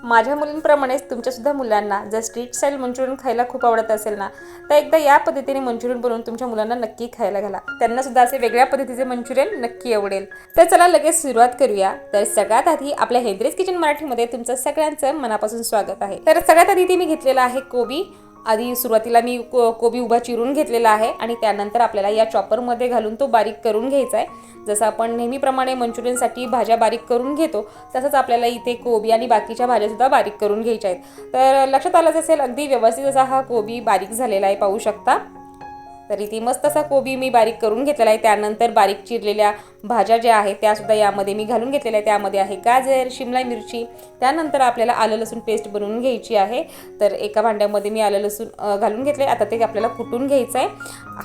माझ्या मुलींप्रमाणेच तुमच्यासुद्धा मुलांना जर स्ट्रीट स्टाईल मंचुरियन खायला खूप आवडत असेल ना, तर एकदा या पद्धतीने मंचुरियन बनवून तुमच्या मुलांना नक्की खायला घाला. त्यांना सुद्धा असे वेगळ्या पद्धतीचे मंचुरियन नक्की आवडेल. तर चला लगेच सुरुवात करूया. तर सगळ्यात आधी आपल्या हेद्रेस किचन मराठीमध्ये तुमचं सगळ्यांचं मनापासून स्वागत आहे. तर सगळ्यात आधी ते मी घेतलेला आहे कोबी. आधी सुरुवातीला मी कोबी उभा चिरून घेतलेला आहे आणि त्यानंतर आपल्याला या चॉपरमध्ये घालून तो बारीक करून घ्यायचा आहे. जसं आपण नेहमीप्रमाणे मंचुरियनसाठी भाज्या बारीक करून घेतो तसंच आपल्याला इथे कोबी आणि बाकीच्या भाज्यासुद्धा बारीक करून घ्यायच्या आहेत. तर लक्षात आलंच असेल अगदी व्यवस्थित असा हा कोबी बारीक झालेला आहे, पाहू शकता. तर इथे मस्त असा कोबी मी बारीक करून घेतलेला आहे. त्यानंतर बारीक चिरलेल्या भाज्या ज्या आहेत त्यासुद्धा यामध्ये मी घालून घेतलेल्या आहे. त्यामध्ये आहे गाजर, शिमला मिरची. त्यानंतर आपल्याला आलं लसूण पेस्ट बनवून घ्यायची आहे. तर एका भांड्यामध्ये मी आलं लसूण घालून घेतले. आता ते आपल्याला कुटून घ्यायचं आहे.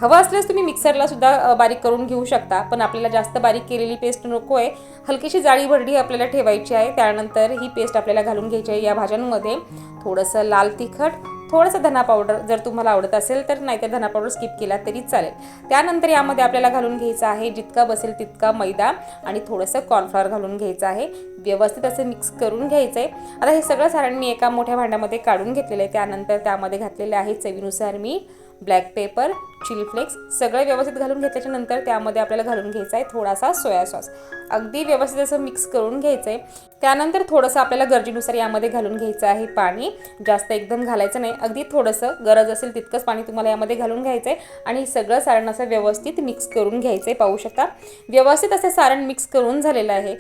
हवं असल्यास तुम्ही मिक्सरला सुद्धा बारीक करून घेऊ शकता, पण आपल्याला जास्त बारीक केलेली पेस्ट नको आहे. हलकीशी जाडी भरडी आपल्याला ठेवायची आहे. त्यानंतर ही पेस्ट आपल्याला घालून घ्यायची आहे या भाज्यांमध्ये. थोडंसं लाल तिखट, थोडंसं धना पावडर जर तुम्हाला आवडत असेल तर, नाहीतर धना पावडर स्किप केला तरी चालेल. त्यानंतर यामध्ये आपल्याला घालून घ्यायचं आहे जितका बसेल तितका मैदा आणि थोडंसं कॉर्नफ्लॉवर घालून घ्यायचं आहे. व्यवस्थित असं मिक्स करून घ्यायचं आहे. आता हे सगळं सारण मी एका मोठ्या भांड्यामध्ये काढून घेतलेलं आहे. त्यानंतर त्यामध्ये घातलेले आहे चवीनुसार मीठ, ब्लॅक पेपर, चिली फ्लेक्स. सगळं व्यवस्थित घालून घेतल्याच्या नंतर त्यामध्ये आपल्याला घालून घ्यायचा आहे थोडासा सोया सॉस. अगदी व्यवस्थित असं मिक्स करून घ्यायचं आहे. त्यानंतर थोडंसं आपल्याला गरजेनुसार यामध्ये घालून घ्यायचं आहे पाणी. जास्त एकदम घालायचं नाही, अगदी थोडंसं गरज असेल तितकंच पाणी तुम्हाला यामध्ये घालून घ्यायचं आहे आणि सगळं सारण असं व्यवस्थित मिक्स करून घ्यायचं आहे. पाहू शकता व्यवस्थित असं सारण मिक्स करून झालेलं आहे.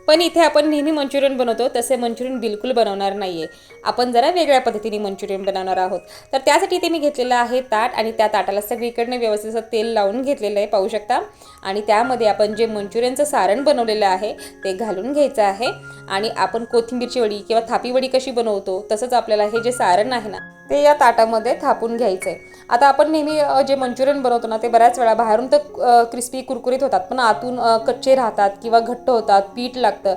पण इथे आपण नेहमी मंचुरियन बनवतो तसे मंचुरियन बिलकुल बनवणार नाही आहे. आपण जरा वेगळ्या पद्धतीने मंचुरियन बनवणार आहोत. तर त्यासाठी इथे मी घेतलेलं आहे ताट आणि त्या ताटाला सगळीकडनं व्यवस्थित असं तेल लावून घेतलेलं आहे, पाहू शकता. आणि त्यामध्ये आपण जे मंचुरियनचं सारण बनवलेलं आहे ते घालून घ्यायचं आहे. आणि आपण कोथिंबीरची वडी किंवा थापी वडी कशी बनवतो तसंच आपल्याला हे जे सारण आहे ना ते या ताटामध्ये थापून घ्यायचं आहे. आता आपण नेहमी जे मंचुरियन बनवतो ना ते बऱ्याच वेळा बाहेरून तर क्रिस्पी कुरकुरीत होतात, पण आतून कच्चे राहतात किंवा घट्ट होतात, पीठ लागतं.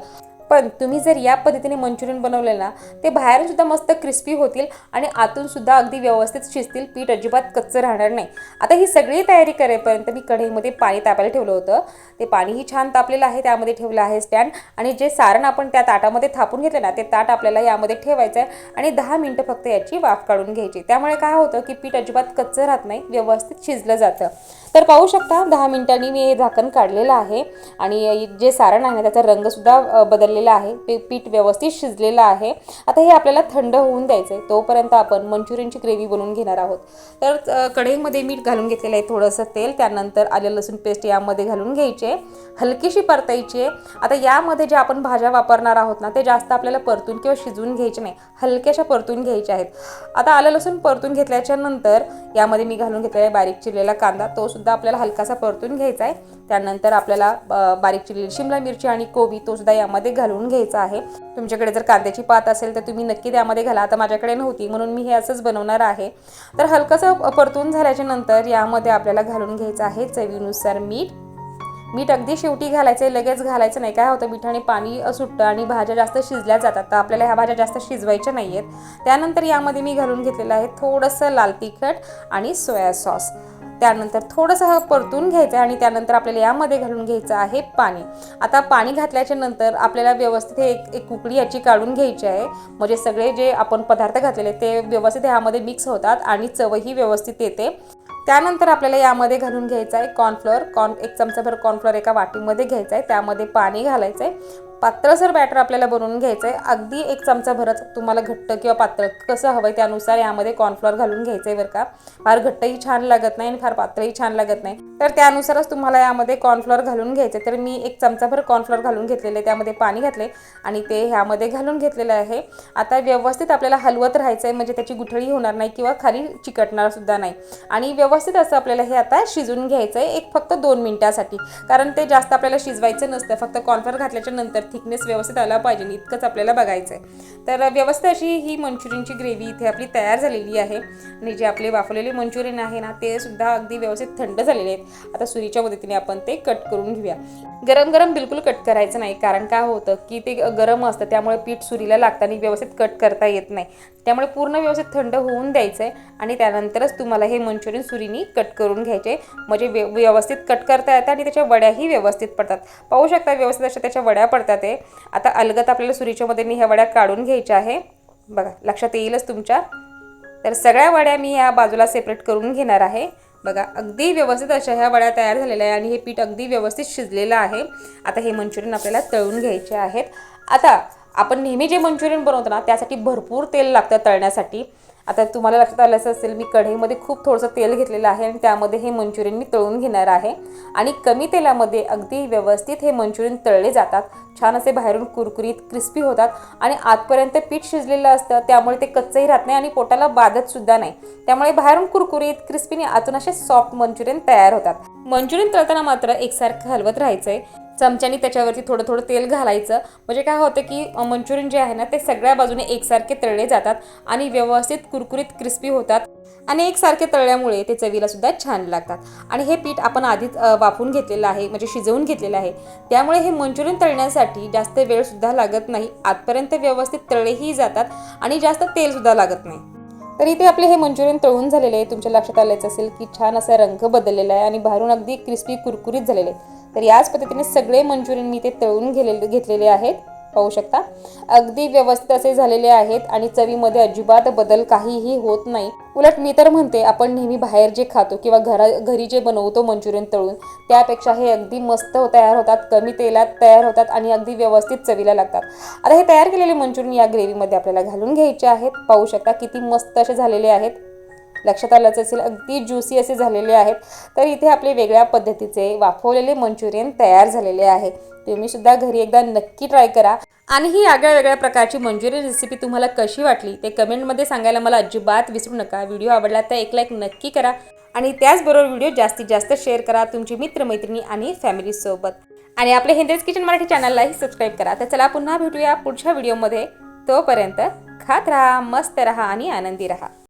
पण तुम्ही जर या पद्धतीने मंचुरियन बनवले ना ते बाहेरून सुद्धा मस्त क्रिस्पी होतील आणि आतून सुद्धा अगदी व्यवस्थित शिजतील, पीठ अजिबात कच्चं राहणार नाही. आता ही सगळी तयारी करेपर्यंत मी कढईमध्ये पाणी तापायला ठेवलं होतं. ते पाणीही छान तापलेलं आहे. त्यामध्ये ठेवलं आहे स्टँड आणि जे सारण आपण त्या ताटामध्ये थापून घेतलं ना ते ताट आपल्याला यामध्ये ठेवायचं आहे आणि 10 मिनिटं फक्त याची वाफ काढून घ्यायची. त्यामुळे काय होतं की पीठ अजिबात कच्चं राहत नाही, व्यवस्थित शिजलं जातं. तर पाहू शकता 10 मिनिटांनी मी हे झाकण काढलेलं आहे आणि जे सारण आहे ना त्याचा रंगसुद्धा बदललेला आहे, पीठ व्यवस्थित शिजलेलं आहे. आता हे आपल्याला थंड होऊन द्यायचं आहे. तोपर्यंत आपण मंचुरियनची ग्रेव्ही बनवून घेणार आहोत. तर कढईमध्ये मीठ घालून घेतलेलं आहे, थोडंसं तेल. त्यानंतर आलं लसूण पेस्ट यामध्ये घालून घ्यायची आहे, हलकीशी परतायची आहे. आता यामध्ये जे आपण भाज्या वापरणार आहोत ना ते जास्त आपल्याला परतून किंवा शिजवून घ्यायचे नाही, हलक्याशा परतून घ्यायच्या आहेत. आता आलं लसूण परतून घेतल्याच्या नंतर यामध्ये मी घालून घेतलेला आहे बारीक चिरलेला कांदा, तो सुद्धा आपल्याला हलकासा परतून घ्यायचा आहे. त्यानंतर आपल्याला बारीक चिरलेली शिमला मिरची आणि कोबी तो सुद्धा यामध्ये घालून घ्यायचा आहे. तुमच्याकडे जर कांद्याची पात असेल तर तुम्ही नक्की त्यामध्ये घाला. आता माझ्याकडे नव्हती म्हणून मी हे असंच बनवणार आहे. तर हलकंसं परतून झाल्याच्या नंतर यामध्ये आपल्याला घालून घ्यायचं आहे चवीनुसार मीठ. मीठ अगदी शेवटी घालायचं आहे, लगेच घालायचं नाही. काय होतं मिठाने पाणी सुटतं आणि भाज्या जास्त शिजल्या जातात, तर आपल्याला ह्या भाज्या जास्त शिजवायच्या नाही आहेत. त्यानंतर यामध्ये मी घालून घेतलेलं आहे थोडंसं लाल तिखट आणि सोया सॉस. त्यानंतर थोडंसं परतून घ्यायचं आहे आणि त्यानंतर आपल्याला यामध्ये घालून घ्यायचं आहे पाणी. आता पाणी घातल्याच्या नंतर आपल्याला व्यवस्थित हे एक उकळी याची काढून घ्यायची आहे. म्हणजे सगळे जे आपण पदार्थ घातलेले ते व्यवस्थित ह्यामध्ये मिक्स होतात आणि चवही व्यवस्थित येते. त्यानंतर आपल्याला यामध्ये घालून घ्यायचं आहे कॉर्नफ्लोअर. 1 चमचाभर कॉर्नफ्लोअर एका वाटीमध्ये घ्यायचं आहे. त्यामध्ये पाणी घालायचं आहे. पातळसर बॅटर आपल्याला बनवून घ्यायचं आहे. अगदी 1 चमचाभरच, तुम्हाला घट्ट किंवा पातळ कसं हवं आहे त्यानुसार यामध्ये कॉर्नफ्लोअर घालून घ्यायचं आहे बरं का. फार घट्टही छान लागत नाही आणि फार पातळही छान लागत नाही, तर त्यानुसारच तुम्हाला यामध्ये कॉर्नफ्लोअर घालून घ्यायचं आहे. तर मी 1 चमचाभर कॉर्नफ्लोअर घालून घेतलेले, त्यामध्ये पाणी घातले आणि ते ह्यामध्ये घालून घेतलेलं आहे. आता व्यवस्थित आपल्याला हलवत राहायचं आहे, म्हणजे त्याची गुठळी होणार नाही किंवा खाली चिकटणार सुद्धा नाही. आणि व्यवस्थित असं आपल्याला हे आता शिजवून घ्यायचं आहे फक्त 2 मिनिटासाठी, कारण ते जास्त आपल्याला शिजवायचं नसतं. फक्त कॉर्नफ्लोअर घातल्याच्या नंतर थिकनेस व्यवस्थित आला पाहिजे इतकंच आपल्याला बघायचं आहे. तर व्यवस्थित अशी ही मंचुरियनची ग्रेव्ही इथे आपली तयार झालेली आहे. आणि जे आपले वाफवलेले मंचुरियन आहे ना ते सुद्धा अगदी व्यवस्थित थंड झालेले आहेत. आता सुरीच्या मदतीने आपण ते कट करून घेऊया. गरम गरम बिलकुल कट करायचं नाही, कारण काय होतं की ते गरम असतं त्यामुळे पीठ सुरीला लागतं आणि व्यवस्थित कट करता येत नाही. त्यामुळे पूर्ण व्यवस्थित थंड होऊन द्यायचं आहे आणि त्यानंतरच तुम्हाला हे मंचुरियन सुरीनी कट करून घ्यायचे, म्हणजे व्यवस्थित कट करता येतात आणि त्याच्या वड्याही व्यवस्थित पडतात. पाहू शकता व्यवस्थित अशा त्याच्या वड्या पडतात आहे. आता अलगद आपल्याला सुरीच्या मदतीने ह्या वड्या काढून घ्यायच्या आहे. बघा लक्षात येईलच तुमच्या. तर सगळ्या वड्या मी या बाजूला सेपरेट करून घेणार आहे. बघा अगदी व्यवस्थित अशा ह्या वड्या तयार झालेल्या आहे आणि हे पीठ अगदी व्यवस्थित शिजलेलं आहे. आता हे मंचुरियन आपल्याला तळून घ्यायचे आहेत. आता आपण नेहमी जे मंचुरियन बनवतो ना त्यासाठी भरपूर तेल लागतं तळण्यासाठी. आता तुम्हाला लक्षात आलं असेल मी कढईमध्ये खूप थोडंसं तेल घेतलेलं आहे आणि त्यामध्ये हे मंचुरियन मी तळून घेणार आहे. आणि कमी तेलामध्ये अगदी व्यवस्थित हे मंचुरियन तळले जातात. छान असे बाहेरून कुरकुरीत क्रिस्पी होतात आणि आतपर्यंत पीठ शिजलेलं असतं, त्यामुळे ते कच्चंही राहत नाही आणि पोटाला बाधत सुद्धा नाही. त्यामुळे बाहेरून कुरकुरीत क्रिस्पीने आतून असे सॉफ्ट मंचुरियन तयार होतात. मंचुरियन तळताना मात्र एकसारखं हलवत राहायचं आहे. चमच्यानी त्याच्यावरती थोडं थोडं तेल घालायचं, म्हणजे काय होतं की मंचुरियन जे आहे ना ते सगळ्या बाजूने एकसारखे तळले जातात आणि व्यवस्थित कुरकुरीत क्रिस्पी होतात. आणि एकसारखे तळल्यामुळे ते चवीला सुद्धा छान लागतात. आणि हे पीठ आपण आधीच वाफवून घेतलेलं आहे, म्हणजे शिजवून घेतलेलं आहे. त्यामुळे हे मंचुरियन तळण्यासाठी जास्त वेळ सुद्धा लागत नाही. आतपर्यंत व्यवस्थित तळलेही जातात आणि जास्त तेल सुद्धा लागत नाही. तर इथे आपले हे मंचुरियन तळून झालेले आहे. तुमच्या लक्षात आलंच असेल की छान असा रंग बदललेला आहे आणि बाहेरून अगदी क्रिस्पी कुरकुरीत झालेले आहे. तर याच पद्धतीने सगळे मंचुरियन मी ते तळून घेतलेले आहेत. पाहू शकता अगदी व्यवस्थित असे झालेले आहेत आणि चवीमध्ये अजिबात बदल काहीही होत नाही. उलट मी तर म्हणते आपण नेहमी बाहेर जे खातो किंवा घरी जे बनवतो मंचुरियन तळून त्यापेक्षा हे अगदी मस्त तयार होतात, कमी तेलात तयार होतात आणि अगदी व्यवस्थित चवीला लागतात. आता हे तयार केलेले मंचुरियन या ग्रेव्हीमध्ये आपल्याला घालून घ्यायचे आहेत. पाहू शकता किती मस्त असे झालेले आहेत. लक्षात आलंच असेल अगदी ज्युसी असे झालेले आहेत. तर इथे आपले वेगळ्या पद्धतीचे वाफवलेले मंचुरियन तयार झालेले आहे. तुम्ही सुद्धा घरी एकदा नक्की ट्राय करा. आणि ही वेगळ्या प्रकारची मंचुरियन रेसिपी तुम्हाला कशी वाटली ते कमेंटमध्ये सांगायला मला अजिबात विसरू नका. व्हिडिओ आवडला तर एक लाईक नक्की करा आणि त्याचबरोबर व्हिडिओ जास्तीत जास्त शेअर करा तुमची मित्रमैत्रिणी आणि फॅमिलीसोबत. आणि आपले हिंद्रेज किचन मराठी चॅनललाही सबस्क्राईब करा. तर चला पुन्हा भेटूया पुढच्या व्हिडिओमध्ये. तोपर्यंत खात राहा, मस्त राहा आणि आनंदी राहा.